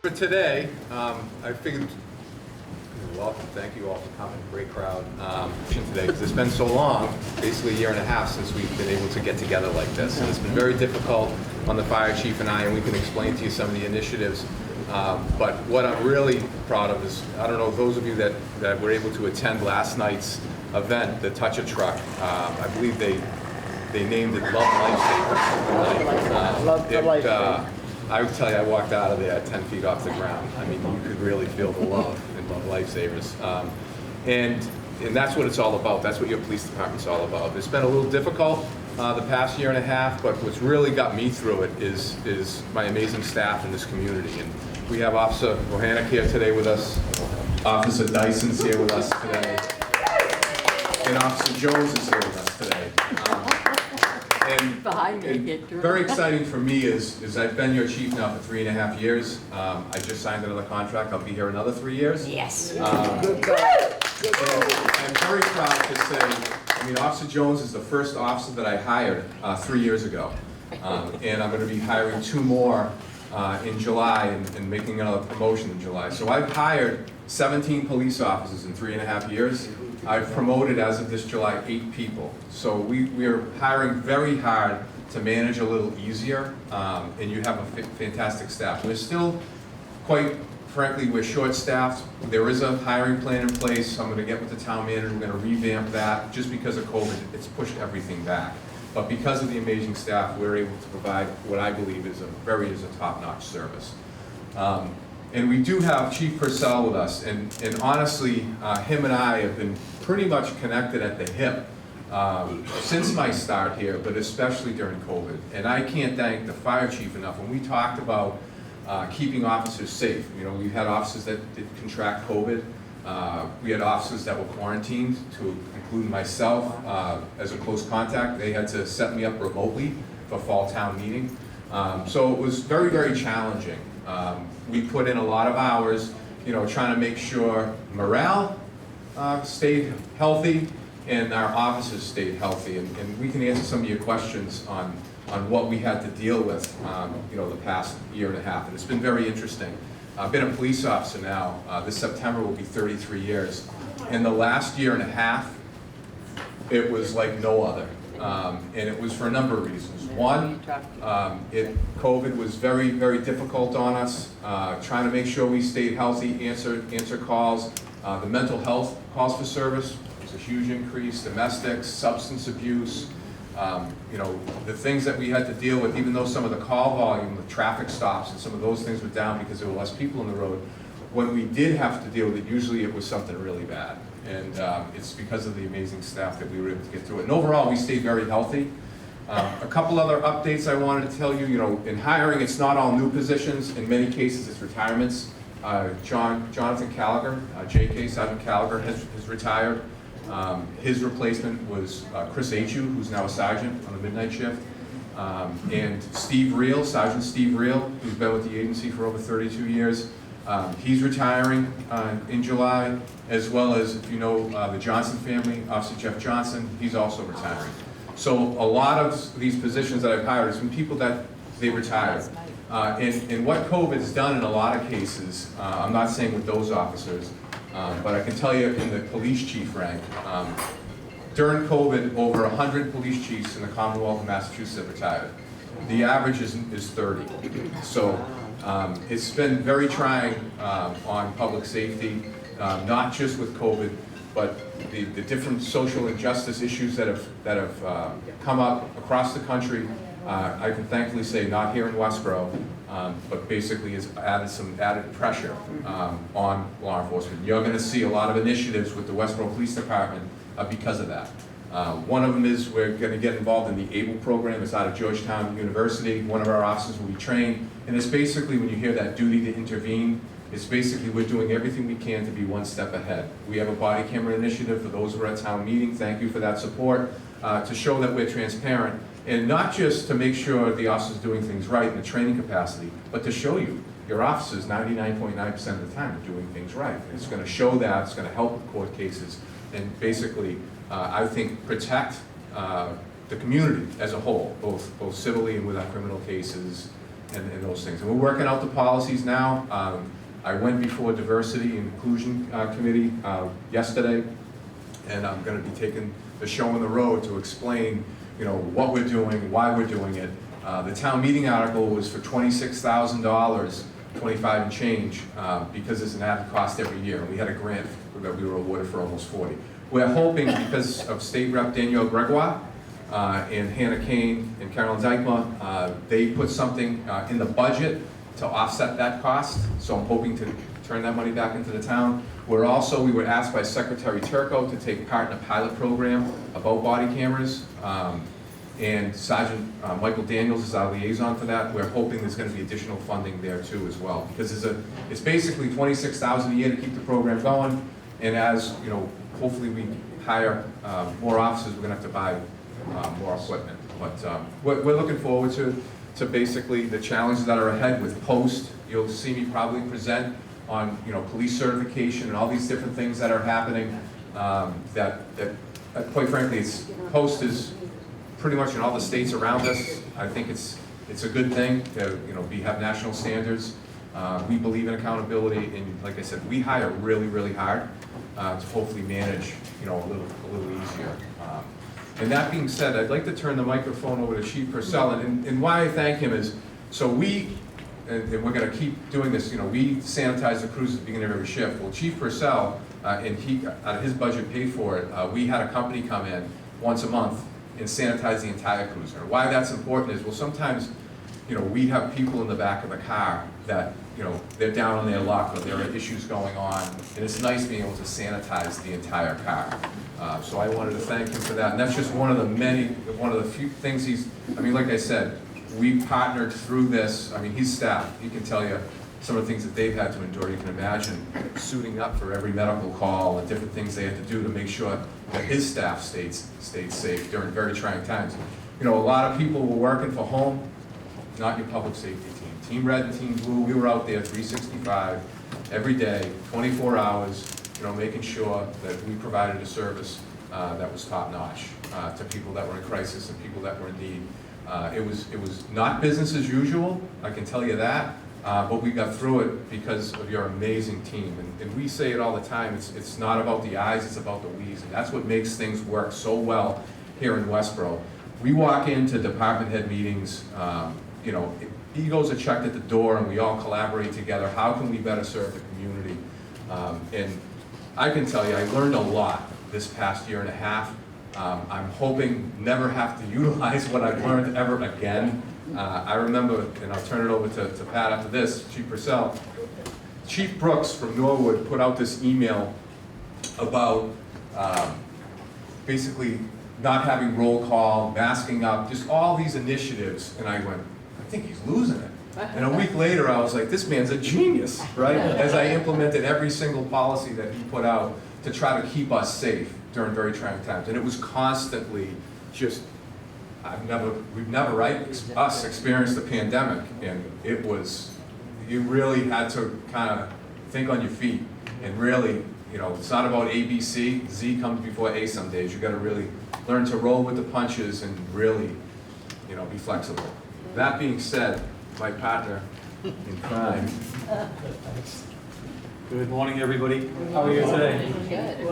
For today, I figured, you're welcome, thank you all for coming, great crowd today, because it's been so long, basically a year and a half since we've been able to get together like this. And it's been very difficult on the fire chief and I, and we can explain to you some of the initiatives. But what I'm really proud of is, I don't know, those of you that were able to attend last night's event, the Touch a Truck, I believe they named it Love Lifesavers. Love the Lifesavers. I would tell you, I walked out of there 10 feet off the ground. I mean, you could really feel the love in Love Lifesavers. And that's what it's all about. That's what your police department's all about. It's been a little difficult the past year and a half, but what's really got me through it is my amazing staff in this community. And we have Officer Bohannick here today with us. Officer Dyson's here with us today. And Officer Jones is here with us today. And very exciting for me is I've been your chief now for 3.5 years. I just signed another contract. I'll be here another 3 years. Yes. I'm very proud to say, I mean, Officer Jones is the first officer that I hired 3 years ago. And I'm going to be hiring 2 more in July and making another promotion in July. So I've hired 17 police officers in 3.5 years. I've promoted, as of this July, 8 people. So we are hiring very hard to manage a little easier, and you have a fantastic staff. We're still, quite frankly, we're short-staffed. There is a hiring plan in place. I'm going to get with the town manager. We're going to revamp that. Just because of COVID, it's pushed everything back. But because of the amazing staff, we're able to provide what I believe is a top-notch service. And we do have Chief Purcell with us, and honestly, him and I have been pretty much connected at the hip since my start here, but especially during COVID. And I can't thank the fire chief enough. When we talked about keeping officers safe, you know, we had officers that did contract COVID. We had officers that were quarantined, to include myself as a close contact. They had to set me up remotely for fall town meeting. So it was very, very challenging. We put in a lot of hours, you know, trying to make sure morale stayed healthy and our officers stayed healthy. And we can answer some of your questions on what we had to deal with, you know, the past year and a half. And it's been very interesting. I've been a police officer now. This September will be 33 years. In the last year and a half, it was like no other. And it was for a number of reasons. One, COVID was very, very difficult on us, trying to make sure we stayed healthy, answer calls. The mental health calls for service was a huge increase, domestics, substance abuse, you know, the things that we had to deal with, even though some of the call volume, the traffic stops and some of those things were down because there were less people on the road. When we did have to deal with it, usually it was something really bad. And it's because of the amazing staff that we were able to get through it. And overall, we stayed very healthy. A couple other updates I wanted to tell you. You know, in hiring, it's not all new positions. In many cases, it's retirements. Jonathan Gallagher, JK Sergeant Gallagher, has retired. His replacement was Chris Achu, who's now a sergeant on the midnight shift. And Steve Reel, Sergeant Steve Reel, who's been with the agency for over 32 years. He's retiring in July, as well as, if you know, the Johnson family, Officer Jeff Johnson, he's also retiring. So a lot of these positions that I've hired is from people that they retired. And what COVID has done in a lot of cases, I'm not saying with those officers, but I can tell you in the police chief rank, during COVID, over 100 police chiefs in the Commonwealth of Massachusetts have retired. The average is 30. So it's been very trying on public safety, not just with COVID, but the different social injustice issues that have come up across the country. I can thankfully say not here in Westborough, but basically has added some added pressure on law enforcement. You're going to see a lot of initiatives with the Westborough Police Department because of that. One of them is we're going to get involved in the ABLE program. It's out of Georgetown University. One of our officers will be trained. And it's basically, when you hear that duty to intervene, it's basically we're doing everything we can to be one step ahead. We have a body camera initiative for those who are at town meeting. Thank you for that support, to show that we're transparent. And not just to make sure the officer's doing things right in the training capacity, but to show you your officers 99.9% of the time are doing things right. It's going to show that, it's going to help with court cases, and basically, I think, protect the community as a whole, both civilly and with our criminal cases, and those things. And we're working out the policies now. I went before Diversity and Inclusion Committee yesterday, and I'm going to be taking the show on the road to explain, what we're doing, why we're doing it. The town meeting article was for $26,000, 25 and change, because it's an added cost every year. And we had a grant that we were awarded for almost 40. We're hoping, because of State Rep Danielle Gregoire and Hannah Kane and Carolyn Dykma, they put something in the budget to offset that cost. So I'm hoping to turn that money back into the town. We were asked by Secretary Turco to take part in a pilot program about body cameras. And Sergeant Michael Daniels is our liaison for that. We're hoping there's going to be additional funding there too as well, because it's basically $26,000 a year to keep the program going. And as hopefully we hire more officers, we're going to have to buy more equipment. But we're looking forward to basically the challenges that are ahead with post. You'll see me probably present on police certification and all these different things that are happening. That quite frankly, post is pretty much in all the states around us. I think it's a good thing to have national standards. We believe in accountability, and like I said, we hire really, really hard to hopefully manage a little easier. And that being said, I'd like to turn the microphone over to Chief Purcell, and why I thank him is and we're going to keep doing this. We sanitize the crews at the beginning of every shift. Well, Chief Purcell, and he out of his budget paid for it. We had a company come in once a month and sanitize the entire cruiser. Why that's important is, well, sometimes, we have people in the back of the car that, they're down on their luck or there are issues going on, and it's nice being able to sanitize the entire car. So I wanted to thank him for that, and that's just one of the few things like I said, we partnered through this. His staff, he can tell you some of the things that they've had to endure. You can imagine suiting up for every medical call and different things they had to do to make sure that his staff stayed safe during very trying times. A lot of people were working for home, not your public safety team. Team Red and Team Blue, we were out there 365 every day, 24 hours, making sure that we provided a service that was top notch to people that were in crisis and people that were in need. It was not business as usual, I can tell you that. But we got through it because of your amazing team. And we say it all the time, it's not about the I's, it's about the we's. And that's what makes things work so well here in Westboro. We walk into department head meetings, egos are checked at the door and we all collaborate together. How can we better serve the community? And I can tell you, I learned a lot this past year and a half. I'm hoping never have to utilize what I've learned ever again. I remember, and I'll turn it over to Pat after this, Chief Purcell. Chief Brooks from Norwood put out this email about basically not having roll call, masking up, just all these initiatives. And I went, I think he's losing it. And a week later, I was like, this man's a genius, right? As I implemented every single policy that he put out to try to keep us safe during very trying times. And it was constantly just, we've never, us experienced the pandemic, and it was, you really had to kind of think on your feet, and really, it's not about A, B, C, Z comes before A some days. You gotta really learn to roll with the punches and really, be flexible. That being said, my partner in crime. Good morning, everybody. How are you today? Good.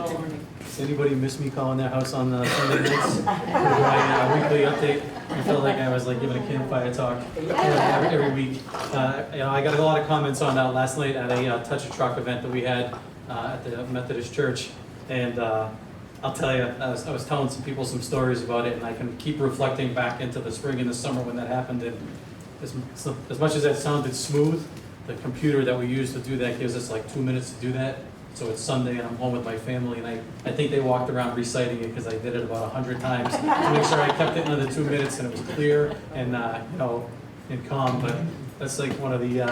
Does anybody miss me calling their house on Sunday nights? For my weekly update. I felt like I was giving a campfire talk every week. I got a lot of comments on that last night at a Touch a Truck event that we had at the Methodist Church, and I'll tell you, I was telling some people some stories about it, and I can keep reflecting back into the spring and the summer when that happened. And as much as that sounded smooth, the computer that we use to do that gives us 2 minutes to do that. So it's Sunday and I'm home with my family, and I think they walked around reciting it because I did it about 100 times to make sure I kept it under the 2 minutes and it was clear and and calm. But that's one of the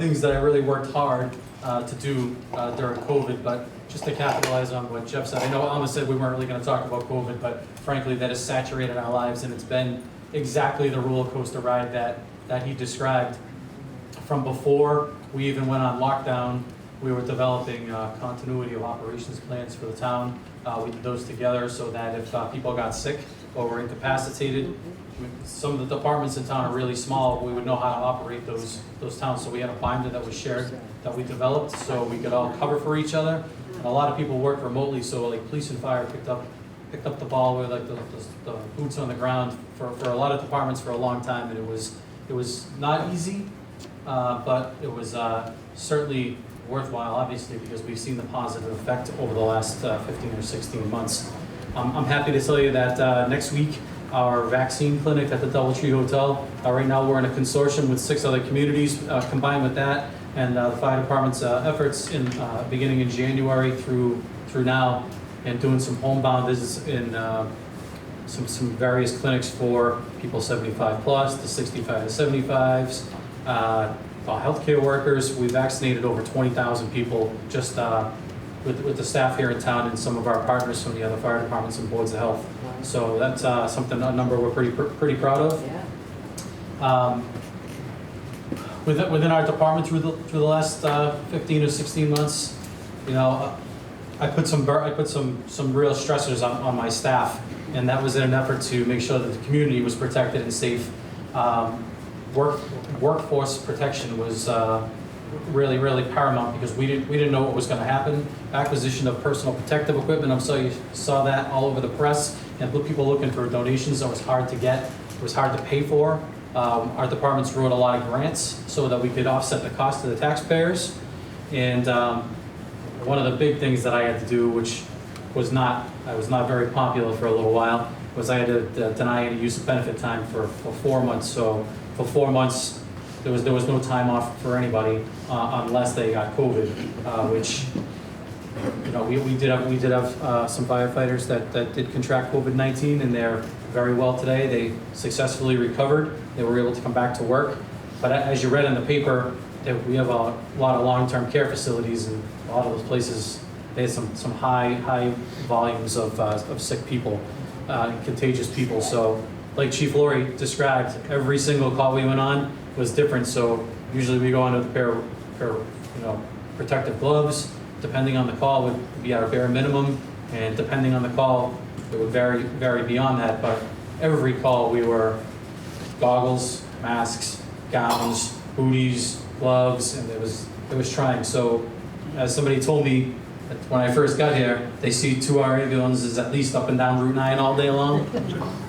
things that I really worked hard to do during COVID. But just to capitalize on what Jeff said, I know Alma said we weren't really going to talk about COVID, but frankly that has saturated our lives, and it's been exactly the roller coaster ride that he described. From before we even went on lockdown, we were developing continuity of operations plans for the town. We did those together so that if people got sick, or were incapacitated. Some of the departments in town are really small. We would know how to operate those towns. So we had a binder that was shared that we developed so we could all cover for each other. And a lot of people work remotely, so like police and fire picked up the ball with like the boots on the ground for a lot of departments for a long time, and it was not easy, but it was certainly worthwhile, obviously, because we've seen the positive effect over the last 15 or 16 months. I'm happy to tell you that next week, our vaccine clinic at the DoubleTree Hotel, right now we're in a consortium with 6 other communities. Combined with that and the fire department's efforts in beginning in January through now, and doing some homebound visits in some various clinics for people 75 plus, the 65 to 75s, healthcare workers. We vaccinated over 20,000 people just with the staff here in town and some of our partners from the other fire departments and boards of health. So that's a number we're pretty proud of. Yeah. Within our department through the last 15 or 16 months, you know, I put some real stressors on my staff, and that was in an effort to make sure that the community was protected and safe. Workforce protection was really paramount because we didn't know what was going to happen. Acquisition of personal protective equipment, I'm sure you saw that all over the press, and people looking for donations that was hard to get, it was hard to pay for. Our departments wrote a lot of grants so that we could offset the cost to the taxpayers. And one of the big things that I had to do, which was not very popular for a little while, was I had to deny any use of benefit time for 4 months. So for 4 months, there was no time off for anybody unless they got COVID, which, you know, we did have some firefighters that did contract COVID-19, and they're very well today. They successfully recovered. They were able to come back to work. But as you read in the paper, we have a lot of long-term care facilities, and a lot of those places, they had some high volumes of sick people, contagious people. So like Chief Lourie described, every single call we went on was different. So usually we go on with a pair of protective gloves. Depending on the call, would be our bare minimum, and depending on the call, it would vary beyond that. But every call we were goggles, masks, gowns, booties, gloves, and it was trying. So as somebody told me that when I first got here, they see 2-hour ambulances at least up and down Route 9 all day long.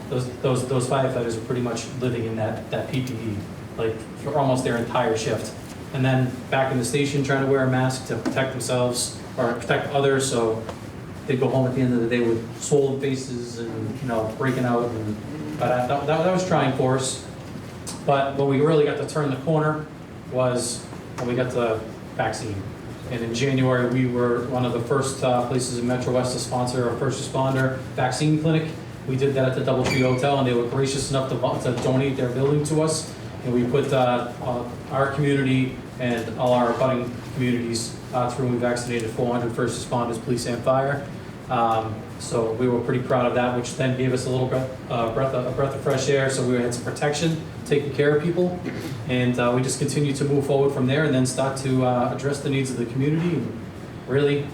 Those firefighters are pretty much living in that PPE, like for almost their entire shift. And then back in the station trying to wear a mask to protect themselves or protect others. So they'd go home at the end of the day with swollen faces and breaking out. But that was trying for us. But when we really got to turn the corner was when we got the vaccine. And in January, we were one of the first places in Metro West to sponsor a first responder vaccine clinic. We did that at the DoubleTree Hotel, and they were gracious enough to donate their building to us. And we put our community and all our abutting communities through, and we vaccinated 400 first responders, police, and fire. So we were pretty proud of that, which then gave us a little breath of fresh air. So we had some protection, taking care of people, and we just continued to move forward from there, and then start to address the needs of the community. And really,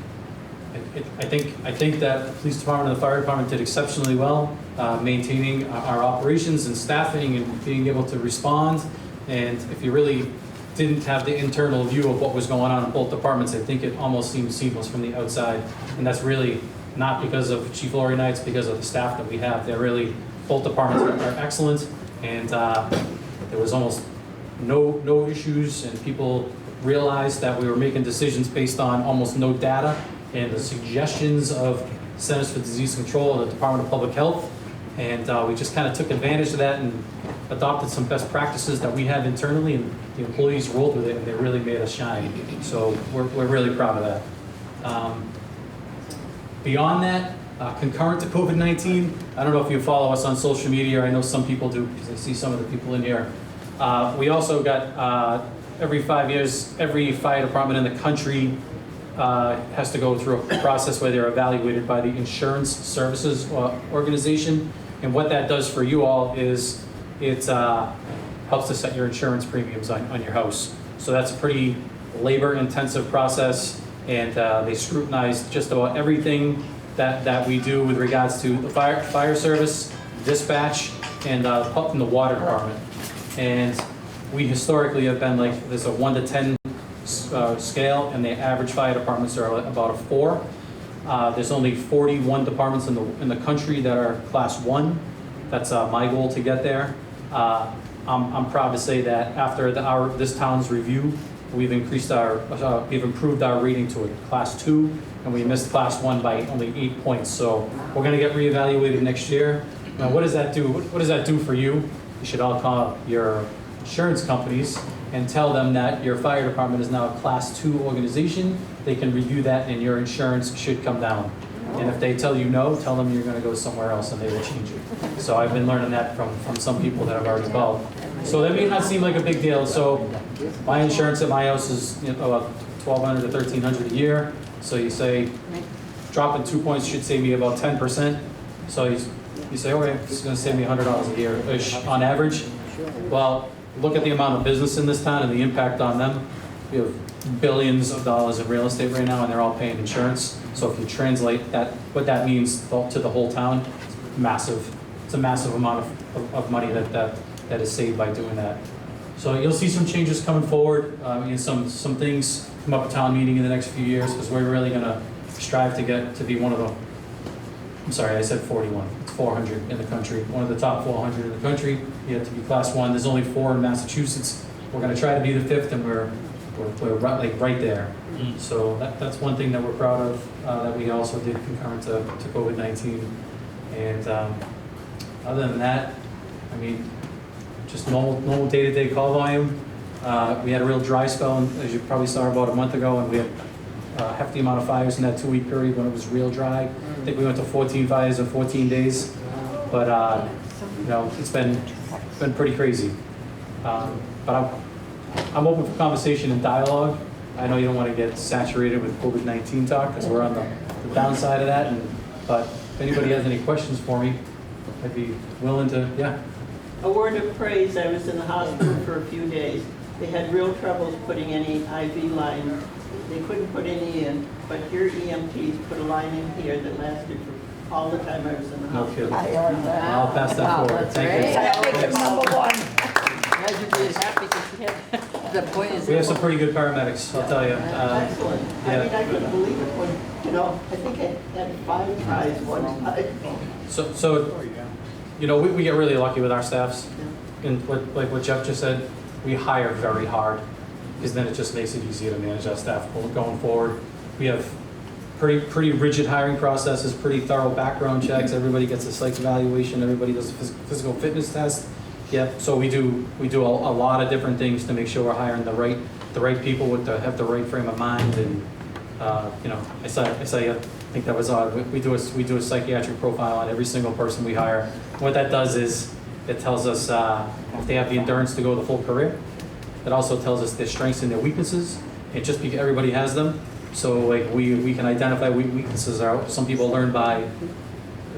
I think that the police department and the fire department did exceptionally well, maintaining our operations and staffing and being able to respond. And if you really didn't have the internal view of what was going on in both departments, I think it almost seemed seamless from the outside. And that's really not because of Chief Lourie and I, it's because of the staff that we have. They're really, both departments are excellent, and there was almost no issues, and people realized that we were making decisions based on almost no data and the suggestions of Centers for Disease Control and the Department of Public Health. And we just kind of took advantage of that and adopted some best practices that we have internally, and the employees rolled with it, and they really made us shine. So we're really proud of that. Beyond that, concurrent to COVID-19, I don't know if you follow us on social media. I know some people do because I see some of the people in here. We also got, every 5 years, every fire department in the country has to go through a process where they're evaluated by the Insurance Services Organization. And what that does for you all is it helps to set your insurance premiums on your house. So that's a pretty labor-intensive process, and they scrutinize just about everything that we do with regards to the fire service, dispatch, and in the water department. And we historically have been like, there's a 1 to 10 scale, and the average fire departments are about a 4. There's only 41 departments in the country that are class 1. That's my goal to get there. I'm proud to say that after this town's review, we've improved our rating to a class 2, and we missed class 1 by only 8 points. So we're going to get reevaluated next year. Now, what does that do? What does that do for you? You should all call your insurance companies and tell them that your fire department is now a class 2 organization. They can review that, and your insurance should come down. And if they tell you no, tell them you're going to go somewhere else, and they will change it. So I've been learning that from some people that have already called. So that may not seem like a big deal. So my insurance at my house is about $1,200 to $1,300 a year. So you say dropping 2 points should save me about 10%. So you say, okay, it's going to save me $100 a year-ish on average. Well, look at the amount of business in this town and the impact on them. We have billions of dollars in real estate right now, and they're all paying insurance. So if you translate that, what that means to the whole town, it's massive. It's a massive amount of money that is saved by doing that. So you'll see some changes coming forward, and some things come up at town meeting in the next few years, because we're really going to strive to get to be one of the, I'm sorry, I said 41. It's 400 in the country. One of the top 400 in the country. You have to be class 1. There's only 4 in Massachusetts. We're going to try to be the 5th, and we're right there. So that's one thing that we're proud of, that we also did concurrent to COVID-19. And other than that, I mean, just normal day-to-day call volume. We had a real dry spell, as you probably saw about a month ago, and we had a hefty amount of fires in that 2-week period when it was real dry. I think we went to 14 fires in 14 days, but you know, it's been pretty crazy. But I'm open for conversation and dialogue. I know you don't want to get saturated with COVID-19 talk, because we're on the downside of that. But if anybody has any questions for me, I'd be willing to, yeah. A word of praise, I was in the hospital for a few days. They had real troubles putting any IV line. They couldn't put any in, but your EMTs put a line in here that lasted for all the time I was in the No hospital. kidding. I heard that. I'll pass that forward. Thank you. That makes him number 1. Imagine being happy because she had, the point is. We have some pretty good paramedics, I'll tell you. Excellent. I mean, I couldn't believe it when, you know, I think I had 5 tries one time. So you know, we get really lucky with our staffs. And like what Jeff just said, we hire very hard, because then it just makes it easier to manage our staff going forward. We have pretty rigid hiring processes, pretty thorough background checks. Everybody gets a psych evaluation. Everybody does a physical fitness test. Yeah, so we do a lot of different things to make sure we're hiring the right people have the right frame of mind. And you know, I think that was odd. We do a psychiatric profile on every single person we hire. What that does is it tells us if they have the endurance to go the full career. It also tells us their strengths and their weaknesses. And just because everybody has them, so like we can identify weaknesses. Some people learn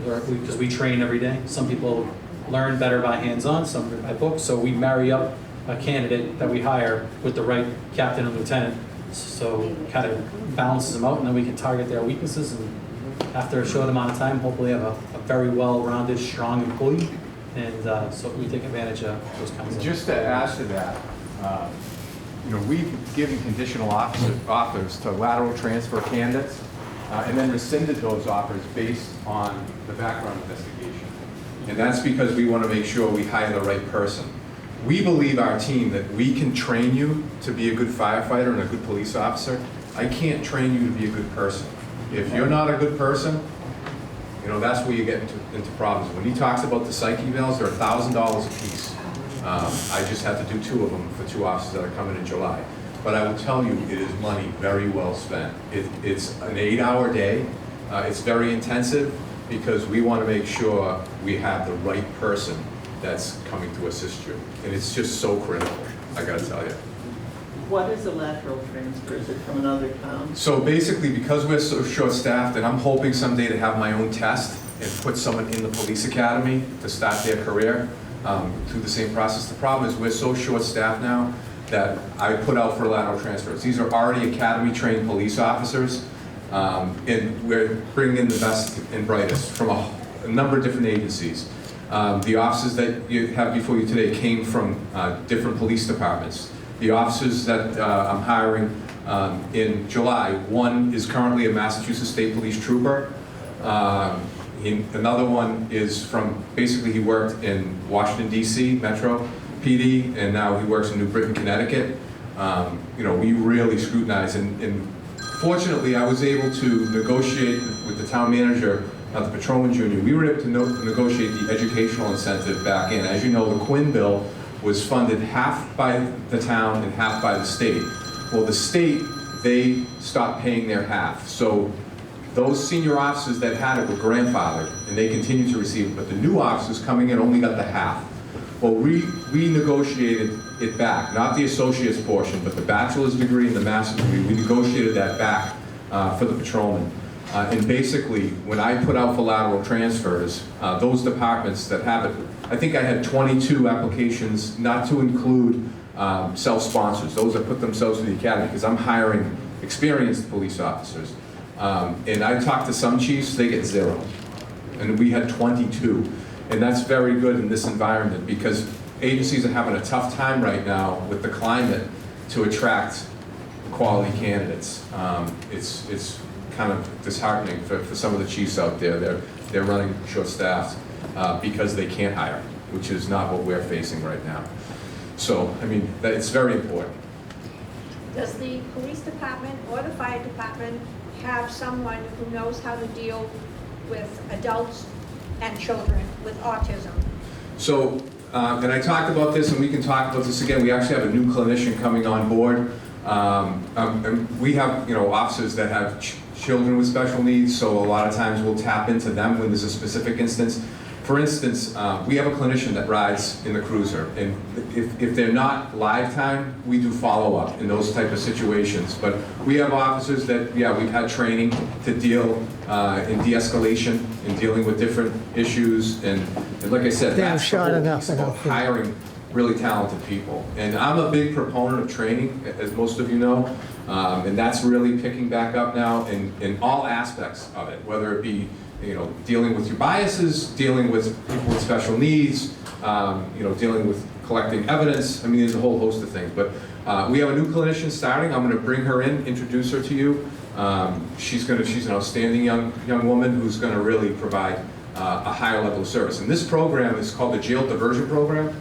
because we train every day. Some people learn better by hands-on, some by books. So we marry up a candidate that we hire with the right captain and lieutenant. So kind of balances them out, and then we can target their weaknesses, and after a short amount of time, hopefully have a very well-rounded, strong employee. And so we take advantage of those kinds of. Just to add to that, you know, we've given conditional offers to lateral transfer candidates, and then rescinded those offers based on the background investigation. And that's because we want to make sure we hire the right person. We believe, our team, that we can train you to be a good firefighter and a good police officer. I can't train you to be a good person. If you're not a good person, you know, that's where you get into problems. When he talks about the psych evals, they're $1,000 a piece. I just had to do 2 of them for 2 officers that are coming in July. But I will tell you, it is money very well spent. It's an 8-hour day. It's very intensive, because we want to make sure we have the right person that's coming to assist you. And it's just so critical, I gotta tell you. What is a lateral transfer? Is it from another town? So basically, because we're so short-staffed, and I'm hoping someday to have my own test and put someone in the police academy to start their career through the same process. The problem is we're so short-staffed now that I put out for lateral transfers. These are already academy-trained police officers, and we're bringing in the best and brightest from a number of different agencies. The officers that you have before you today came from different police departments. The officers that I'm hiring in July, one is currently a Massachusetts State Police trooper. Another one is from, basically he worked in Washington DC Metro PD, and now he works in New Britain, Connecticut. You know, we really scrutinize, and fortunately I was able to negotiate with the town manager of the Patrolmen's Union. We were able to negotiate the educational incentive back in. As you know, the Quinn bill was funded half by the town and half by the state. Well, the state, they stopped paying their half. So those senior officers that had it were grandfathered, and they continued to receive it, but the new officers coming in only got the half. Well, we negotiated it back, not the associate's portion, but the bachelor's degree and the master's degree. We negotiated that back for the patrolmen. And basically, when I put out for lateral transfers, those departments that have it, I think I had 22 applications, not to include self-sponsors, those that put themselves through the academy, because I'm hiring experienced police officers. And I talked to some chiefs, they get 0. And we had 22. And that's very good in this environment, because agencies are having a tough time right now with the climate to attract quality candidates. It's kind of disheartening for some of the chiefs out there. They're running short-staffed because they can't hire, which is not what we're facing right now. So, I mean, it's very important. Does the police department or the fire department have someone who knows how to deal with adults and children with autism? So, and I talked about this, and we can talk about this again. We actually have a new clinician coming on board. And we have, you know, officers that have children with special needs, so a lot of times we'll tap into them when there's a specific instance. For instance, we have a clinician that rides in the cruiser, and if they're not live time, we do follow-up in those type of situations. But we have officers that, yeah, we've had training to deal in de-escalation, in dealing with different issues, and like I said, that's the whole piece about hiring really talented people. And I'm a big proponent of training, as most of you know, and that's really picking back up now in all aspects of it, whether it be, you know, dealing with your biases, dealing with people with special needs, you know, dealing with collecting evidence. I mean, there's a whole host of things. But we have a new clinician starting. I'm going to bring her in, introduce her to you. She's an outstanding young woman who's going to really provide a higher level of service. And this program is called the Jail Diversion Program.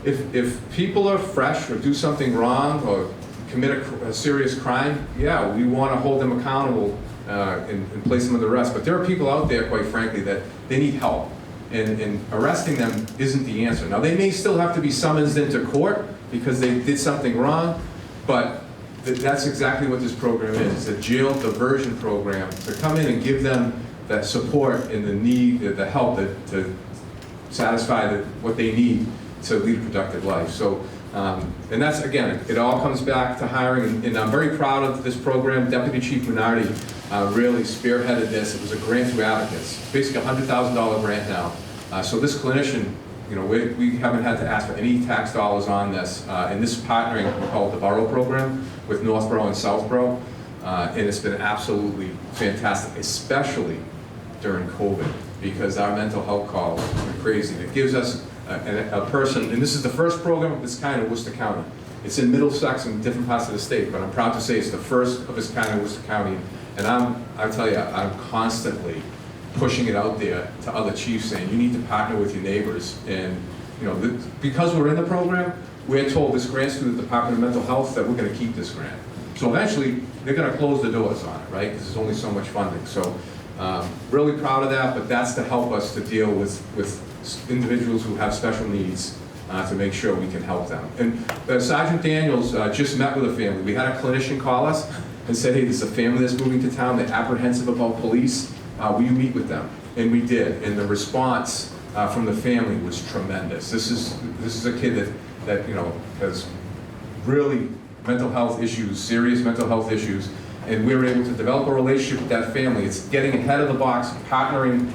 If people are fresh or do something wrong or commit a serious crime, yeah, we want to hold them accountable and place them under arrest. But there are people out there, quite frankly, that they need help. And arresting them isn't the answer. Now, they may still have to be summoned into court because they did something wrong, but that's exactly what this program is. It's a jail diversion program to come in and give them that support and the need, the help to satisfy what they need to lead a productive life. So, and that's, again, it all comes back to hiring, and I'm very proud of this program. Deputy Chief Minardi really spearheaded this. It was a grant through advocates, basically a $100,000 grant now. So this clinician, you know, we haven't had to ask for any tax dollars on this, and this is partnering, we call it the Borough program, with Northborough and Southborough, and it's been absolutely fantastic, especially during COVID, because our mental health calls are crazy. It gives us a person, and this is the first program of its kind in Worcester County. It's in Middlesex and different parts of the state, but I'm proud to say it's the first of its kind in Worcester County. And I tell you, I'm constantly pushing it out there to other chiefs, saying you need to partner with your neighbors. And you know, because we're in the program, we're told this grant's through the Department of Mental Health that we're going to keep this grant. So eventually, they're going to close the doors on it, right? Because there's only so much funding. So really proud of that, but that's to help us to deal with individuals who have special needs to make sure we can help them. And Sergeant Daniels just met with a family. We had a clinician call us and said, hey, this is a family that's moving to town, they're apprehensive about police. Will you meet with them? And we did, and the response from the family was tremendous. This is a kid that you know, has really mental health issues, serious mental health issues, and we were able to develop a relationship with that family. It's getting ahead of the box, partnering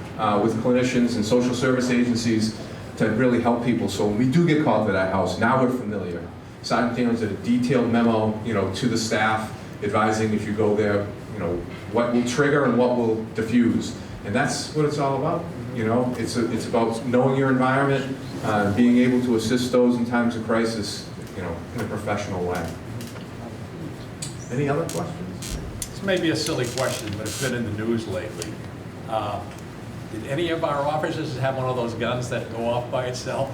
with clinicians and social service agencies to really help people. So when we do get called to that house, now we're familiar. Sergeant Daniels did a detailed memo, you know, to the staff, advising if you go there, you know, what will trigger and what will diffuse. And that's what it's all about. you know, it's about knowing your environment, being able to assist those in times of crisis, you know, in a professional way. Any other questions? This may be a silly question, but it's been in the news lately. Did any of our officers have one of those guns that go off by itself?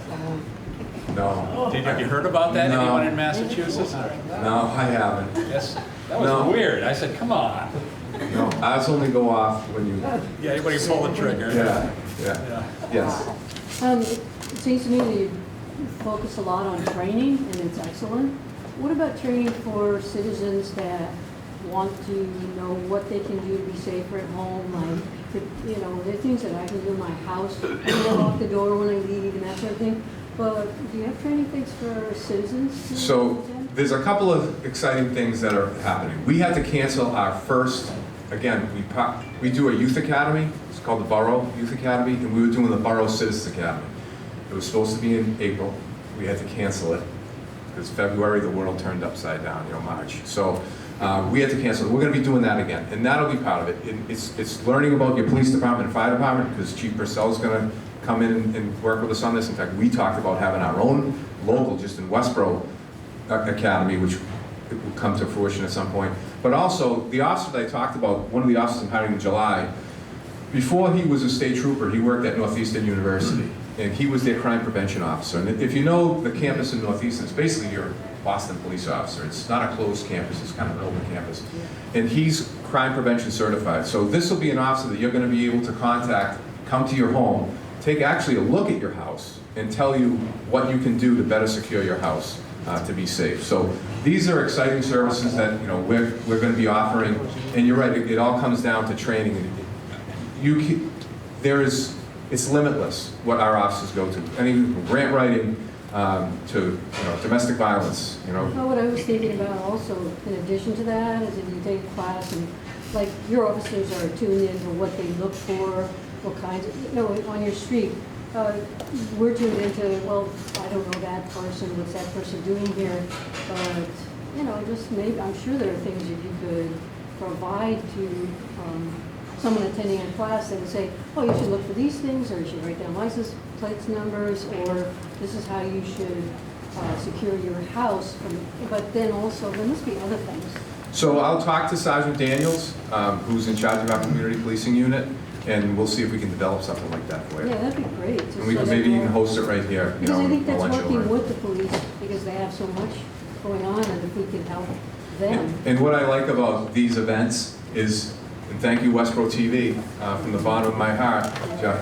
No. Have you heard about that? No. Anyone in Massachusetts? No, I haven't. Yes, that was No. weird. I said, come on. No, ours only go off when you, Yeah, anybody pull the trigger. yeah, Yeah. yes. It seems to me that you focus a lot on training, and it's excellent. What about training for citizens that want to know what they can do to be safer at home? Like, you know, there are things that I can do in my house, I can lock the door when I leave and that sort of thing. But do you have training things for citizens? to So attend? there's a couple of exciting things that are happening. We had to cancel our first, again, we do a youth academy. It's called the Borough Youth Academy, and we were doing the Borough Citizens Academy. It was supposed to be in April. We had to cancel it because February the world turned upside down, you know, March. So we had to cancel it. We're going to be doing that again, and that'll be part of it. It's learning about your police department and fire department, because Chief Purcell is going to come in and work with us on this. In fact, we talked about having our own local, just in Westboro, academy, which will come to fruition at some point. But also, the officer that I talked about, one of the officers I'm hiring in July, before he was a state trooper, he worked at Northeastern University, and he was their crime prevention officer. And if you know the campus in Northeastern, it's basically your Boston police officer. It's not a closed campus, it's kind of an open campus. And he's crime prevention certified. So this will be an officer that you're going to be able to contact, come to your home, take actually a look at your house, and tell you what you can do to better secure your house to be safe. So these are exciting services that, you know, we're going to be offering. And you're right, it all comes down to training. It's limitless what our officers go to. Anything from grant writing to, you know, domestic violence. You know. Well, what I was thinking about also, in addition to that, is if you take a class and, like, your officers are tuned into what they look for, what kinds of, you know, on your street. We're tuned into, well, I don't know that person, what's that person doing here? But, you know, just maybe, I'm sure there are things that you could provide to someone attending a class that would say, oh, you should look for these things, or you should write down license plates numbers, or this is how you should secure your house. But then also, there must be other things. So I'll talk to Sergeant Daniels, who's in charge of our community policing unit, and we'll see if we can develop something like that for you. Yeah, that'd be great. And we can maybe even host it right here, you Because know, I think in the that's lunch working hour. with the police, because they have so much going on, and if we can help them. And what I like about these events is, and thank you Westboro TV, from the bottom of my heart, Jeff,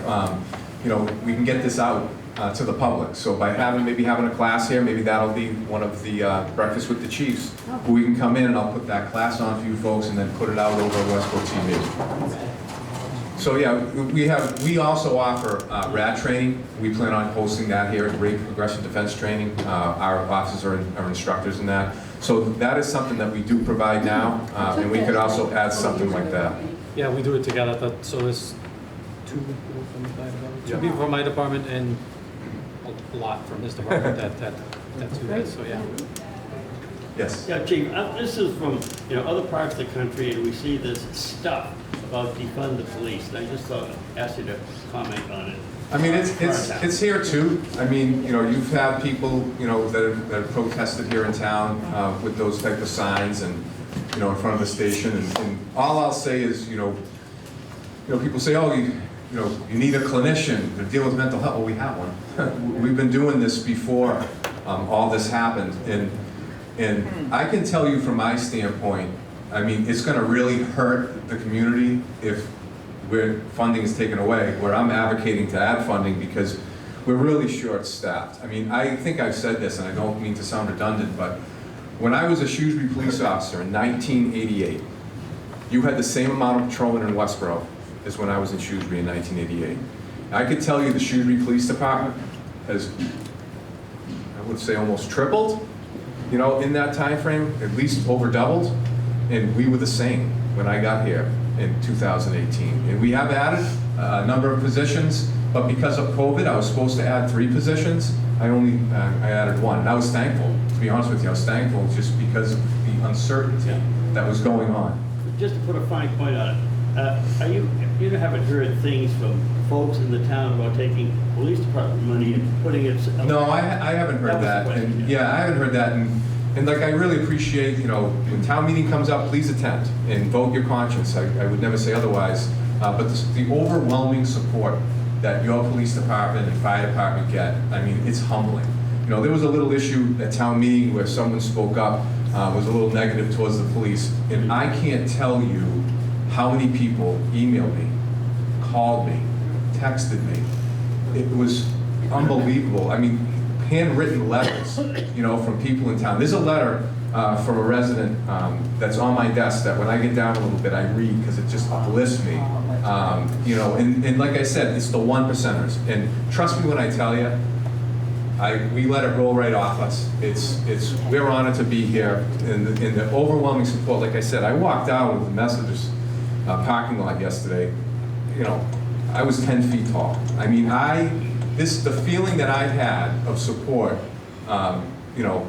you know, we can get this out to the public. So by maybe having a class here, maybe that'll be one of the breakfast with the chiefs, where we can come in and I'll put that class on for you folks and then put it out over Westboro TV. So yeah, we also offer RAD training. We plan on hosting that here at Rape Progression Defense Training. Our officers are instructors in that. So that is something that we do provide now, and we could also add something like that. Yeah, we do it together, so there's two people from the fire department, two Yeah. people from my department, and a lot from this department that do that, so yeah. Yes. Yeah, Chief, this is from, you know, other parts of the country, and we see this stuff about defund the police, and I just thought I'd ask you to comment on it. I mean, it's here too. I mean, you know, you've had people, you know, that have protested here in town with those type of signs and, you know, in front of the station. And all I'll say is, you know, people say, oh, you need a clinician to deal with mental health. Well, we have one. We've been doing this before all this happened. And I can tell you from my standpoint, I mean, it's going to really hurt the community if funding is taken away, where I'm advocating to add funding because we're really short-staffed. I mean, I think I've said this, and I don't mean to sound redundant, but when I was a Shrewsbury police officer in 1988, you had the same amount of patrolmen in Westboro as when I was in Shrewsbury in 1988. I could tell you the Shrewsbury Police Department has, I would say, almost tripled, you know, in that time frame, at least over doubled, and we were the same when I got here in 2018. And we have added a number of positions, but because of COVID, I was supposed to add 3 positions. I added 1. And I was thankful, to be honest with you, I was thankful just because of the uncertainty that was going on. Just to put a fine point on it, are you you haven't heard things from folks in the town about taking police department money and putting it? No, I haven't heard that. That was the question, And yeah. yeah, I haven't heard that. And like, I really appreciate, you know, when town meeting comes up, please attend and vote your conscience. I would never say otherwise. But the overwhelming support that your police department and fire department get, I mean, it's humbling. You know, there was a little issue at town meeting where someone spoke up, was a little negative towards the police. And I can't tell you how many people emailed me, called me, texted me. It was unbelievable. I mean, handwritten letters, you know, from people in town. There's a letter from a resident that's on my desk that when I get down a little bit, I read because it just uplifts me. You know, and like I said, it's the 1%ers. And trust me when I tell you, we let it roll right off us. We're honored to be here, and the overwhelming support. Like I said, I walked out with the messages parking lot yesterday. You know, I was 10 feet tall. I mean, the feeling that I've had of support, you know,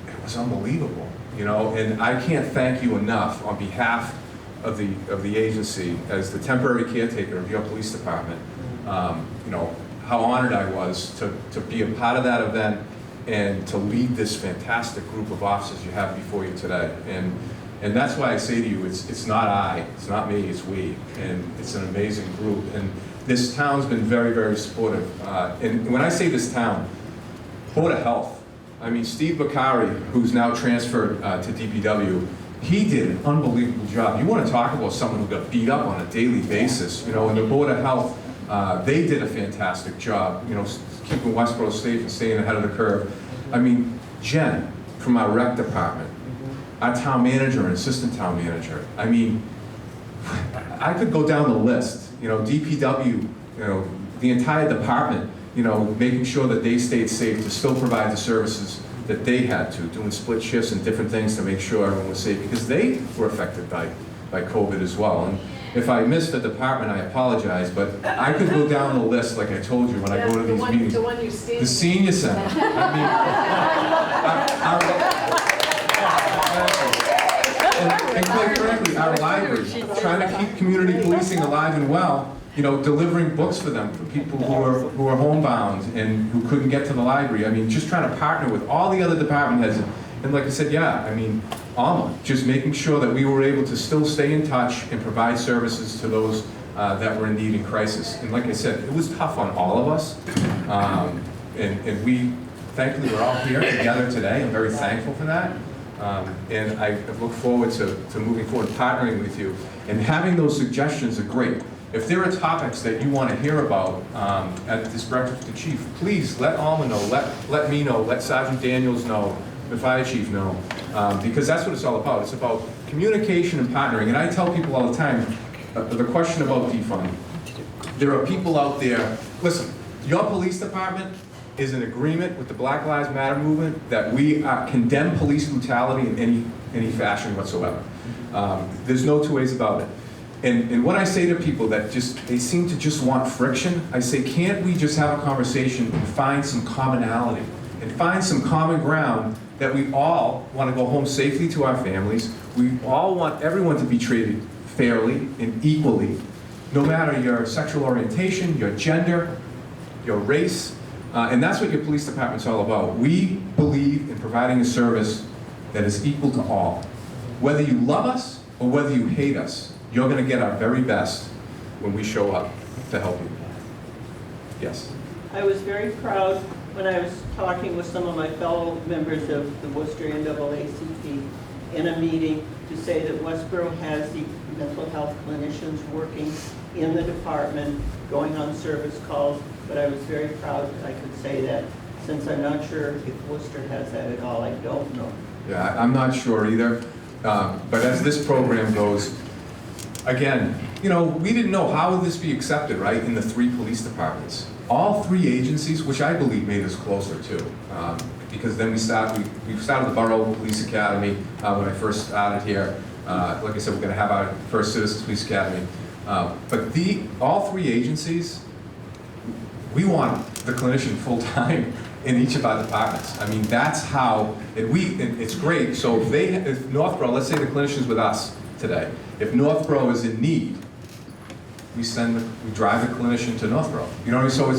it was unbelievable. You know, and I can't thank you enough on behalf of the agency as the temporary caretaker of your police department. You know, how honored I was to be a part of that event and to lead this fantastic group of officers you have before you today. And that's why I say to you, it's not me, it's we. And it's an amazing group. And this town's been very, very supportive. And when I say this town, Board of Health, I mean, Steve Bakari, who's now transferred to DPW, he did an unbelievable job. You want to talk about someone who got beat up on a daily basis, you know, and the Board of Health, they did a fantastic job, you know, keeping Westboro safe and staying ahead of the curve. I mean, Jen from our rec department, our town manager and assistant town manager. I mean, I could go down the list, you know, DPW, you know, the entire department, you know, making sure that they stayed safe to still provide the services that they had to, doing split shifts and different things to make sure everyone was safe, because they were affected by COVID as well. And if I missed a department, I apologize, but I could go down the list, like I told you, when I go to these meetings. The one you stand. The senior center. I mean, and quite frankly, our library, trying to keep community policing alive and well, you know, delivering books for them, for people who are homebound and who couldn't get to the library. I mean, just trying to partner with all the other department heads. And like I said, yeah, I mean, Alma, just making sure that we were able to still stay in touch and provide services to those that were in need in crisis. And like I said, it was tough on all of us. And we, thankfully, we're all here together today. I'm very thankful for that. And I look forward to moving forward, partnering with you. And having those suggestions are great. If there are topics that you want to hear about at this breakfast with the chief, please let Alma know, let me know, let Sergeant Daniels know, the fire chief know, because that's what it's all about. It's about communication and partnering. And I tell people all the time, the question about defund, there are people out there, listen, your police department is in agreement with the Black Lives Matter movement that we condemn police brutality in any fashion whatsoever. There's no two ways about it. And when I say to people that they seem to just want friction, I say, can't we just have a conversation and find some commonality and find some common ground that we all want to go home safely to our families. We all want everyone to be treated fairly and equally, no matter your sexual orientation, your gender, your race, and that's what your police department's all about. We believe in providing a service that is equal to all. Whether you love us or whether you hate us, you're going to get our very best when we show up to help you. Yes? I was very proud when I was talking with some of my fellow members of the Worcester NAACP in a meeting to say that Westboro has the mental health clinicians working in the department, going on service calls, but I was very proud that I could say that, since I'm not sure if Worcester has that at all. I don't know. Yeah, I'm not sure either. But as this program goes, again, you know, we didn't know how would this be accepted, right, in the 3 police departments. All 3 agencies, which I believe made us closer too, because then we started the Borough Police Academy when I first started here. Like I said, we're going to have our first Citizens Police Academy. But all 3 agencies, we want the clinician full-time in each of our departments. I mean, that's how, it's great. So if Northborough, let's say the clinician's with us today, if Northborough is in need, we drive the clinician to Northborough. You know, so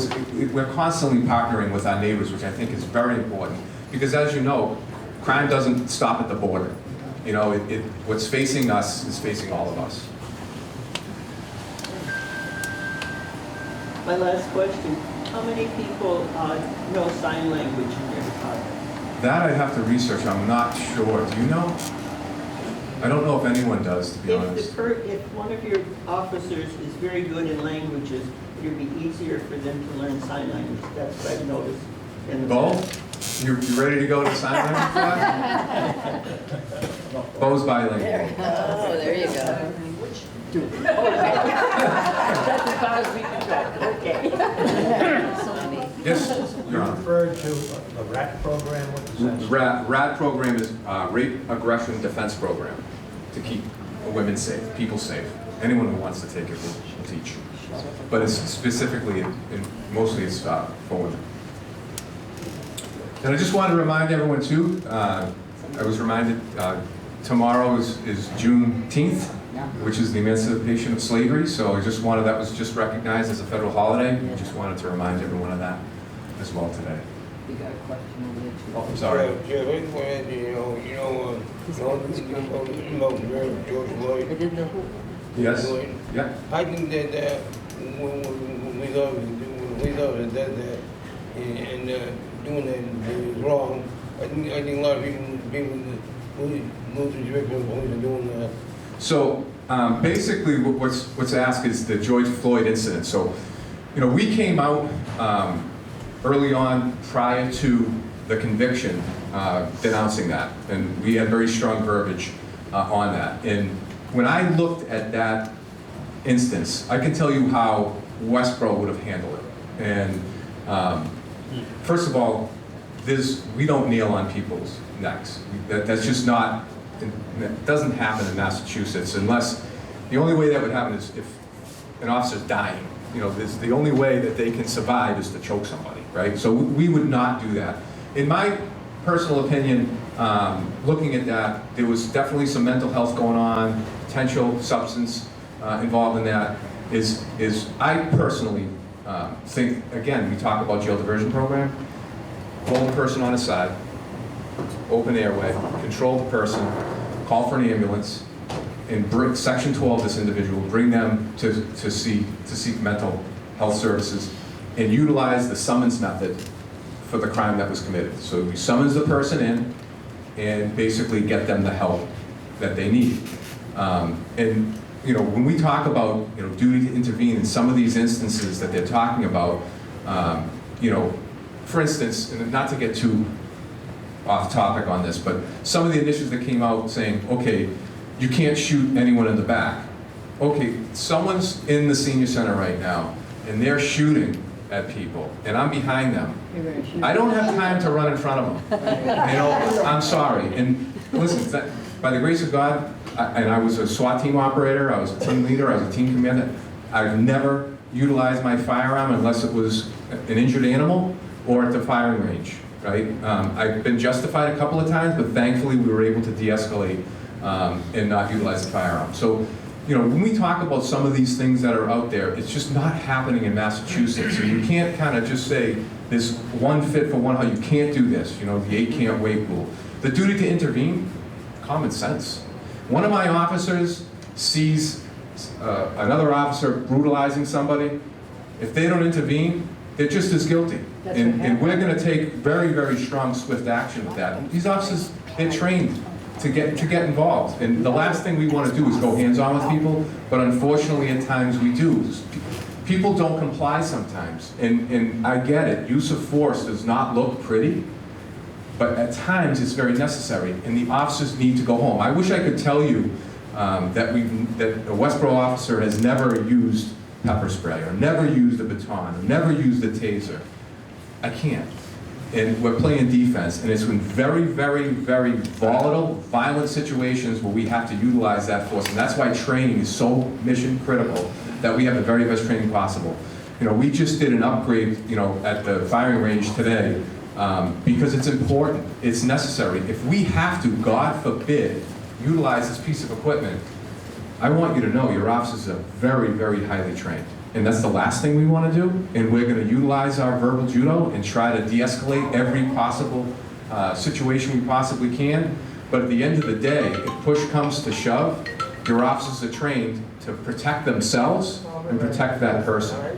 we're constantly partnering with our neighbors, which I think is very important. Because as you know, crime doesn't stop at the border. You know, what's facing us is facing all of us. My last question, how many people know sign language in your department? That I have to research, I'm not sure. Do you know? I don't know if anyone does, to be honest. If one of your officers is very good in languages, it would be easier for them to learn sign language. That's what I've noticed. Bo, you ready to go to sign language class? Bo's bilingual. Oh, there you go. That's as far as we can go, okay. Yes, Your Honor. Referred to the RAT program, what is The that? RAD program is Rape Aggression Defense Program to keep women safe, people safe. Anyone who wants to take it will teach. But it's specifically, mostly it's for women. And I just wanted to remind everyone too, I was reminded tomorrow is Juneteenth, which is the emancipation of slavery. So I just wanted, that was just recognized as a federal holiday. I just wanted to remind everyone of that as well today. You got a question over there too? Oh, I'm sorry. Yeah, wait for it, George Floyd. I didn't know who. Yes? Yeah. I think that when we love does that and doing that is wrong. I think a lot of people lose respect for the police are doing that. So basically what's asked is the George Floyd incident. So, you know, we came out early on prior to the conviction denouncing that. And we had very strong verbiage on that. And when I looked at that instance, I can tell you how Westboro would have handled it. And first of all, we don't kneel on people's necks. That's just not, it doesn't happen in Massachusetts unless, the only way that would happen is if an officer's dying. You know, the only way that they can survive is to choke somebody, right? So we would not do that. In my personal opinion, looking at that, there was definitely some mental health going on, potential substance involved in that. I personally think, again, we talk about jail diversion program, hold the person on his side, open airway, control the person, call for an ambulance, and bring Section 12 this individual, bring them to seek mental health services, and utilize the summons method for the crime that was committed. So we summons the person in and basically get them the help that they need. And you know, when we talk about, you know, duty to intervene in some of these instances that they're talking about, you know, for instance, and not to get too off topic on this, but some of the initiatives that came out saying, okay, you can't shoot anyone in the back. Okay, someone's in the senior center right now, and they're shooting at people, and I'm behind them. I don't have time to run in front of them. You know, I'm sorry. And listen, by the grace of God, and I was a SWAT team operator, I was a team leader, I was a team commander, I've never utilized my firearm unless it was an injured animal or at the firing range, right? I've been justified a couple of times, but thankfully we were able to de-escalate and not utilize the firearm. So, you know, when we talk about some of these things that are out there, it's just not happening in Massachusetts. And you can't kind of just say, there's one fit for one, how you can't do this, you know, the 8 can't wait rule. The duty to intervene, common sense. One of my officers sees another officer brutalizing somebody. If they don't intervene, they're just as guilty. And we're going to take very, very strong, swift action with that. These officers, they're trained to get involved. And the last thing we want to do is go hands-on with people, but unfortunately at times we do. People don't comply sometimes, and I get it. Use of force does not look pretty, but at times it's very necessary, and the officers need to go home. I wish I could tell you that a Westboro officer has never used pepper spray, or never used a baton, or never used a taser. I can't. And we're playing defense, and it's in very, very, very volatile, violent situations where we have to utilize that force, and that's why training is so mission critical, that we have the very best training possible. You know, we just did an upgrade, you know, at the firing range today, because it's important, it's necessary. If we have to, God forbid, utilize this piece of equipment, I want you to know your officers are very, very highly trained. And that's the last thing we want to do. And we're going to utilize our verbal judo and try to de-escalate every possible situation we possibly can. But at the end of the day, if push comes to shove, your officers are trained to protect themselves and protect that person.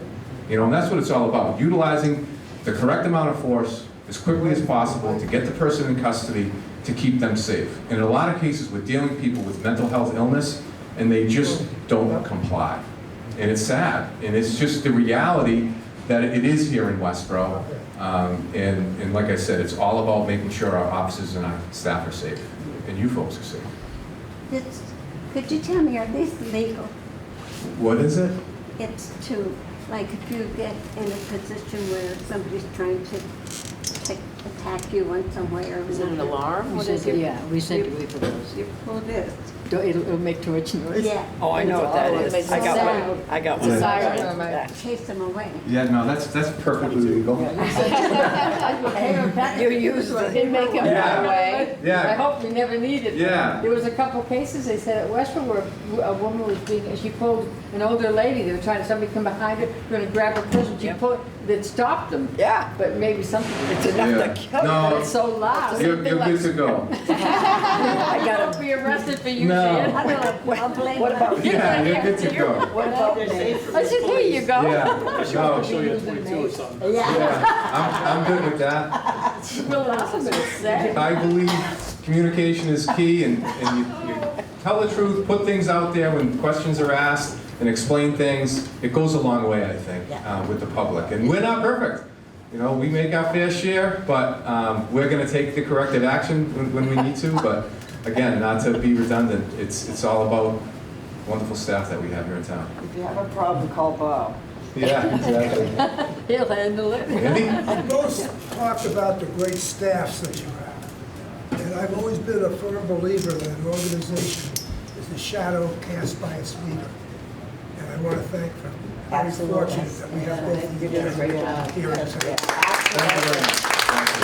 You know, and that's what it's all about. Utilizing the correct amount of force as quickly as possible to get the person in custody to keep them safe. And in a lot of cases, we're dealing with people with mental health illness, and they just don't comply. And it's sad, and it's just the reality that it is here in Westboro. And like I said, it's all about making sure our officers and our staff are safe, and you folks are safe. Could you tell me, are these legal? What is it? It's to, like, if you get in a position where somebody's trying to attack you in some way or Is it an another. alarm? We What sent is it, it? yeah, we sent away for those. You pull this. It'll make too much noise. Yeah. Oh, I know what that Oh, is. it's I got sound. one. I got It's a one. siren. Yeah. Chase them away. Yeah, no, that's perfectly legal. You use the. Didn't make him Yeah. run away. Yeah. I hope we never needed it. Yeah. There was a couple cases, they said at Westfield where a woman was being, she pulled an older lady, they were trying to, somebody come behind her, going to grab her purse, and she pulled, that stopped them. Yeah. But maybe something, It's enough Yeah. to kill. No. but it's so loud. You're good to go. I got Don't be arrested for using No. it. I'll blame What about you? Yeah, you're good to go. What about They're me? safe for I said, here you go. Yeah, no, Show you a 22 or something. yeah, I'm good with that. Well, that's what it's sad. I believe communication is key, and you tell the truth, put things out there when questions are asked, and explain things. It goes a long way, I think, with the public. And we're not perfect. You know, we make our fair share, but we're going to take the corrective action when we need to. But again, not to be redundant, it's all about wonderful staff that we have here in town. If you have a problem, call Bob. Yeah, exactly. He'll handle it. Andy? Most talk about the great staffs that you have. And I've always been a firm believer that an organization is the shadow cast by its leader. And I want to thank them. Very fortunate that we have both of you You did a great job. here in town. Thank you very much. Thank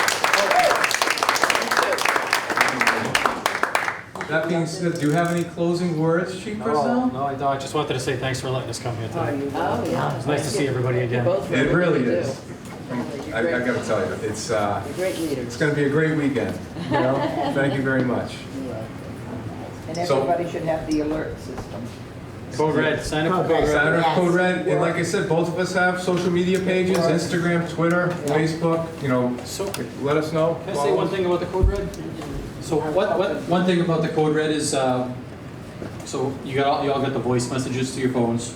you. That being said, do you have any closing words, Chief Purcell? No, I don't. I just wanted to say thanks for letting us come here today. Oh, yeah. It's nice to see everybody again. It really is. I gotta tell you, it's You're great leaders. it's gonna be a great weekend, you know? Thank you very much. And So- everybody should have the alert system. Code Red, sign up for Code Red. Sign up for Code Red, and like I said, both of us have social media pages, Instagram, Twitter, Facebook, you know, So, let us know. can I say one thing about the Code Red? So one thing about the Code Red is, so you all got the voice messages to your phones.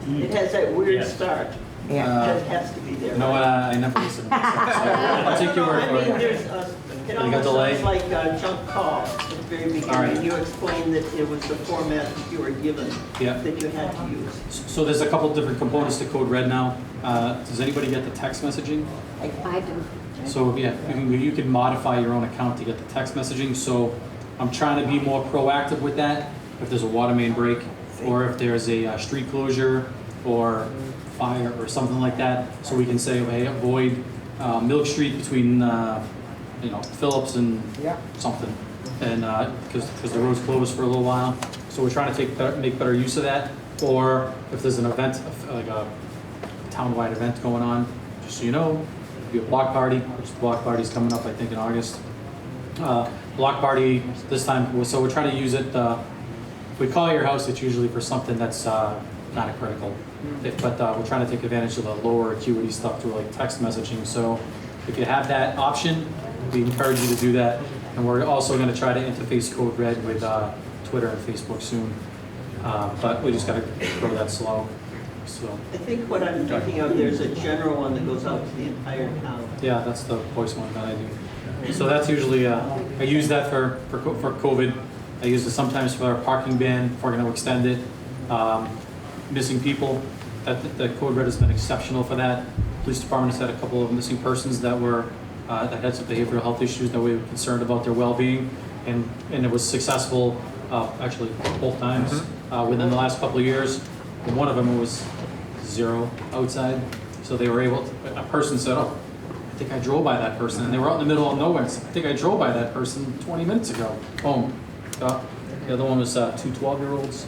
It has that weird Yes. start. Yeah. That has to be there. You know what, I never listen to myself, so I'll take your word I for mean, it. there's it got almost delay? sounds like a junk call at the very All right. beginning. You explained that it was the format that you were given Yeah. that you had to use. So there's a couple different components to Code Red now. Does anybody get the text messaging? I do. So yeah, you can modify your own account to get the text messaging. So I'm trying to be more proactive with that. If there's a water main break, or if there's a street closure, or fire, or something like that, so we can say, hey, avoid Milk Street between Phillips and something, and because the road's closed for a little while. So we're trying to make better use of that. Or if there's an event, like a town-wide event going on, just so you know, it'll be a block party. There's block parties coming up, I think, in August. Block party this time, so we're trying to use it. If we call your house, it's usually for something that's kind of critical. But we're trying to take advantage of the lower acuity stuff through like text messaging. So if you have that option, we encourage you to do that. And we're also going to try to interface Code Red with Twitter and Facebook soon. But we just got to grow that slow. So I think what I'm thinking of, there's a general one that goes out to the entire town. yeah, that's the voice one that I do. So that's usually I use that for COVID. I use it sometimes for our parking ban if we're going to extend it. Missing people, the Code Red has been exceptional for that. Police department has had a couple of missing persons that were that had some behavioral health issues that we were concerned about their well-being, and it was successful actually both times within the last couple of years. And one of them was 0 outside, so they were able to, a person said, oh, I think I drove by that person, and they were out in the middle of nowhere. I think I drove by that person 20 minutes ago. Boom. The other one was 2 12-year-olds.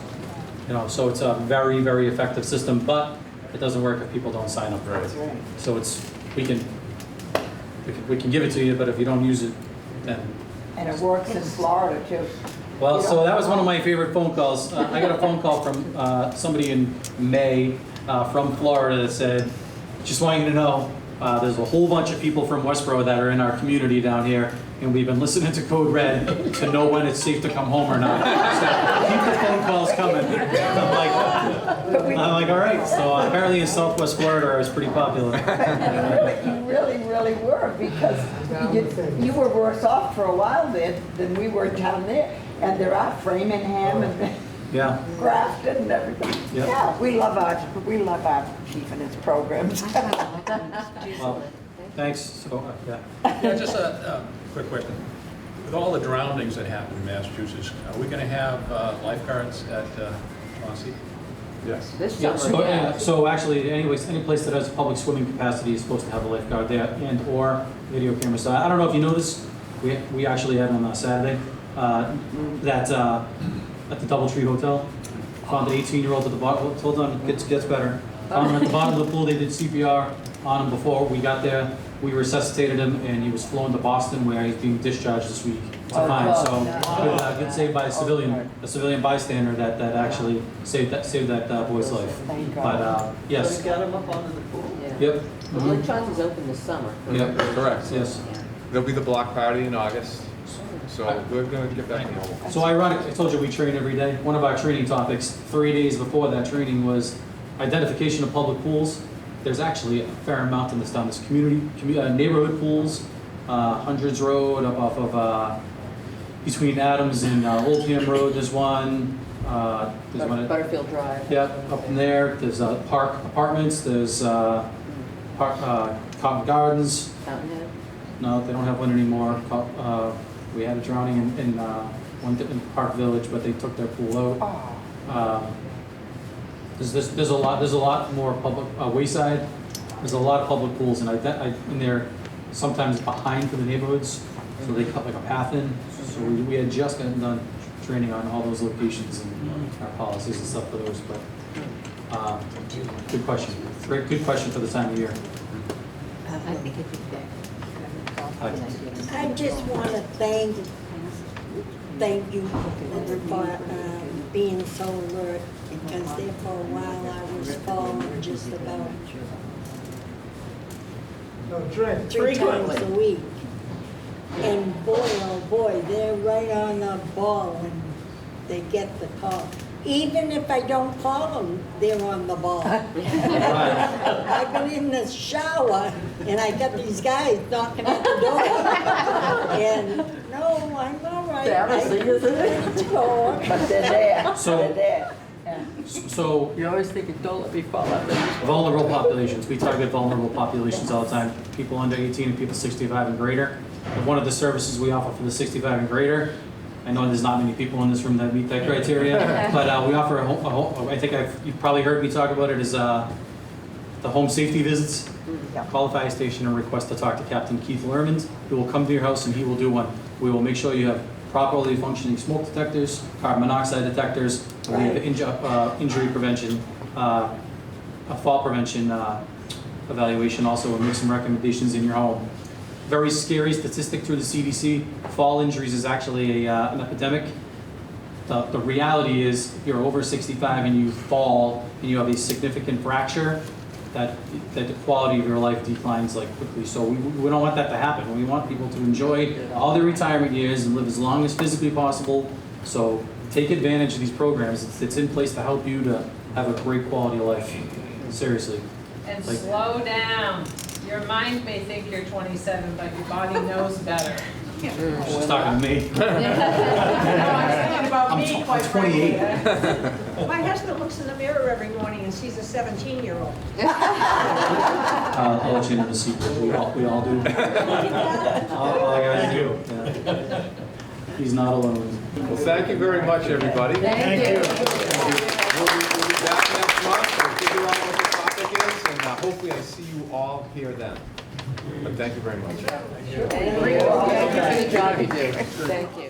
You know, so it's a very, very effective system, but it doesn't work if people don't sign up for it. So it's, we can give it to you, but if you don't use it, then. And it works in Florida too. Well, so that was one of my favorite phone calls. I got a phone call from somebody in May from Florida that said, just want you to know, there's a whole bunch of people from Westboro that are in our community down here, and we've been listening to Code Red to know when it's safe to come home or not. So keep the phone calls coming. I'm like, all right. So apparently in Southwest Florida, I was pretty popular. You really were, because you were worse off for a while there than we were down there. And they're out Framingham and Yeah. Grafton and everything. Yep. Yeah, we love our chief and his programs. Well, thanks. So, yeah. Yeah, just a quick question. With all the drownings that happen in Massachusetts, are we going to have lifeguards at Chauncey? Yes. This Yeah, summer, yeah. so actually, anyways, any place that has public swimming capacity is supposed to have a lifeguard there and or video camera. So I don't know if you know this, we actually had on Saturday, that at the Doubletree Hotel, found an 18-year-old at the bottom, hold on, it gets better. Found him at the bottom of the pool, they did CPR on him before we got there. We resuscitated him and he was flown to Boston where he's being discharged this week to fine. So good save by a civilian bystander that actually saved that boy's life. But So yes, we got him up onto the pool? yep. Well, Lake Chauncey's open this summer. Yep, Correct. yes. There'll be the block party in August, so we're gonna get back to normal. So ironic, I told you we train every day. One of our training topics, 3 days before that training, was identification of public pools. There's actually a fair amount in this town. There's neighborhood pools, Hundreds Road up off of, between Adams and Old Piam Road, there's one. There's one at, Butterfield Drive. yeah, up in there. There's Park Apartments, there's Cotton Gardens. Fountainhead. No, they don't have one anymore. We had a drowning in Park Village, but they took their pool out. There's a lot more public Wayside. There's a lot of public pools, and and they're sometimes behind for the neighborhoods, so they cut like a path in. So we had just gotten done training on all those locations and our policies and stuff for those. But good question. Good question for the time of year. I think it's I just want to thank you for being so alert, because there for a while I was falling just about No, Trent. three times a week. And boy, oh boy, they're right on the ball when they get the call. Even if I don't call them, they're on the ball. I've been in the shower and I got these guys knocking at the door. And no, I'm all right. It's going. But they're there. So- They're there. So You always think, don't let me fall out there. vulnerable populations, we target vulnerable populations all the time. People under 18 and people 65 and greater. And one of the services we offer for the 65 and greater, I know there's not many people in this room that meet that criteria, but we offer I think you've probably heard me talk about it, is the home safety visits. Call the fire station and request to talk to Captain Keith Lermans. He will come to your house and he will do one. We will make sure you have properly functioning smoke detectors, carbon monoxide detectors, and we have injury prevention, a fall prevention evaluation also, and make some recommendations in your home. Very scary statistic through the CDC, fall injuries is actually an epidemic. The reality is, if you're over 65 and you fall and you have a significant fracture, that the quality of your life declines like quickly. So we don't want that to happen. We want people to enjoy all their retirement years and live as long as physically possible. So take advantage of these programs. It's in place to help you to have a great quality of life. Seriously. And slow down. Your mind may think you're 27, but your body knows better. She's talking to me. No, I'm thinking about me, quite I'm 28. My husband looks in the mirror every morning and sees a 17-year-old. I'll let you know the secret. We all do. All I gotta do. Yeah. He's not alone. Well, thank you very much, everybody. Thank you. We'll be back next month and figure out what the topic is, and hopefully I see you all here then. But thank you very much. Thank you for the job you do. Thank you.